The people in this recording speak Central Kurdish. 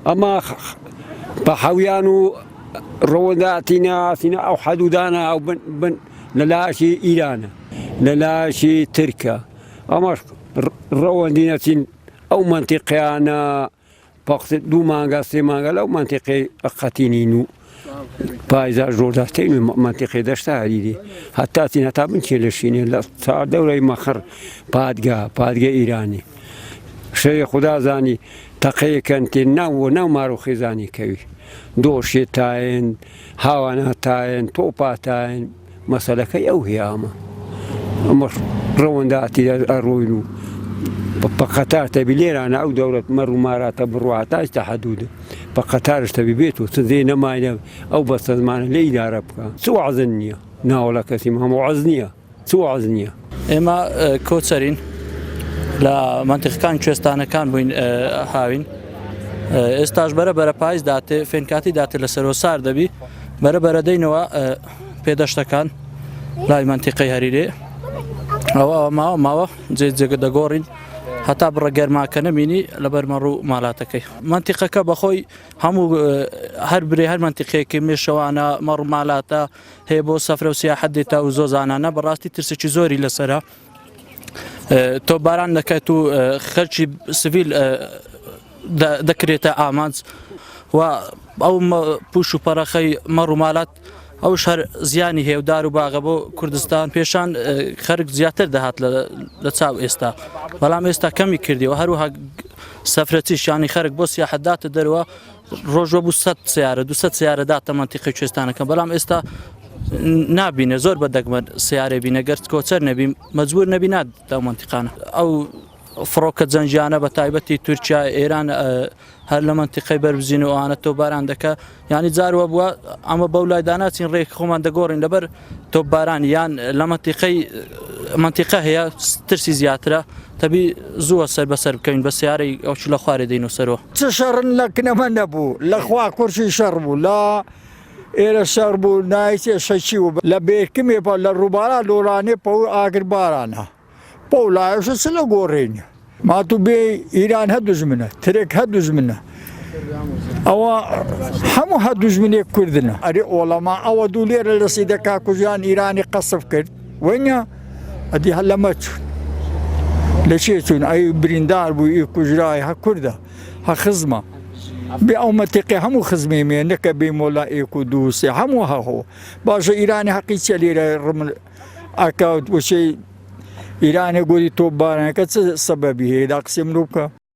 ئەمە بە حەویان و ڕەوەنداتینا ئەو حەدودانە ئەو بن لە لاشی ئیرانە لە لاشی ترکە ئەمەش ڕەوەندی نەچین ئەو منتیقیانە دوو مانگە سێ مانگە لەو منتیقی ئەقەتینین و پایزا ژۆرداتین و منتیقی دەشتا هەریدی هەتاچین هەتا بنچێ لە شینێ لە چاردەورەی مەخڕ پادگە ئیرانی شەیە خوددا زانی تەقەیەکەن تێ ناو ماڕوخێزانی کەوی دۆشێ تاین هاوانە تاین تۆپاتاین مەسەلەکەی ئەو هیامە ئەمەش ڕەوەنداتی ئەڕۆین و بە قەتار تەبی لێرانە ئەو دەوڵەت مەڕ و ماراتە بڕواتاش تا حەدودە بە قەتارش تەبی بێت و چدێ نەماینە ئەو بەستە زمانە لێ ئیدارە بکە چ وەعزن نییە ناوەڵە کەسیم هەموو وەعز نییە چ وەعز نییە ئێمە کۆچەرین لە منتیقەکان کوێستانەکان بووین هاوین ئێستاش بەرە پاییز داتێ فێنکاتی داتێ لە سەرۆ سار دەبی بەرە دەینەوە پێدەشتەکان لای منتیقەی هەریرێ ئەوە ماوە جێگە دەگۆڕین هەتا بڕەگەرماکە نەبینی لەبەر مەڕوو ماڵاتەکەی منتیقەکە بەخۆی هەموو هەر برێ هەر منتیقەیەکی مێشەوانە مەڕوو ماڵاتە هەیە بۆ سەفرە و سیاحەت دێتە و زۆزانانە بەڕاستی ترسێکی زۆری لەسەرە تۆپباران دەکەێت و خەرکی سڤیل دەکرێتە ئامانج و ئەو پوش و پەرەخەی مەڕوو ماڵات ئەوش هەر زیانی هێودار و باغە بۆ کوردستان پێشان خەرک زیاتر دەهات لە چاو ئێستا بەڵام ئێستا کەمی کردیەوە هەروها سەفرەتیشانی خەرک بۆ سیاحەت داتە دەرەوە ڕۆژوە بوو 100 سیارە 200 سیارە داتە منتیقەی کوێستانەکە بەڵام ئێستا نابینە زۆر بەدەگمە سیارە بینە گەر کۆچەر نەبی مەجبور نەبی نادە منتیقانە ئەو فڕۆکە جەنجیانە بە تایبەتی تورکیا ئێران هەر لە منتیقەی بەربزین و ئەوانە تۆپباران دەکە یانی جاروە بووە ئەمە بەو لای داناچین ڕێک خۆمان دەگۆڕین لەبەر تۆپباران یان لە منتیقە هەیە ترسی زیاترە تەبی زووە سەر بەسەر بکەین بە سیارەی ئەوچ لە خوارێ دەینەوە چ شەڕن لە کنەمە نەبوو لەخوا کورسی شەڕ بوو لە ئێرە شەڕ بوو نایسێ شەچی و لە بێکمێ لە ڕووبارە لۆرانێ پە ئاگربارانە پۆ لایەشە چ لە گۆڕێن ماتوو بێ ئیران هە دوژمنە ترێک هە دوژمنە ئەوە هەموو هە دوژمنێک کوردنە ئەرێ ئۆڵەما ئەوە دوو لێرە لە سیدەکا کوژیان ئیرانی قەسف کرد وەنە ئەدی هە لەمە چوون لە چێ چوون ئەی بریندار بوو ئی کوژرای هە کووردە هە خزمە بێ ئەو منتیقی هەموو خزمێ مێ نەکە بێ مۆلا ئێک و دووسێ هەموو هەهۆ باشە ئیرانی حەقی چە لێرە ڕم ئەکەوت وشەی ئیرانە گۆری تۆپبارانەکە چ سەبەبی هەیە دا قسێ مرۆ بکە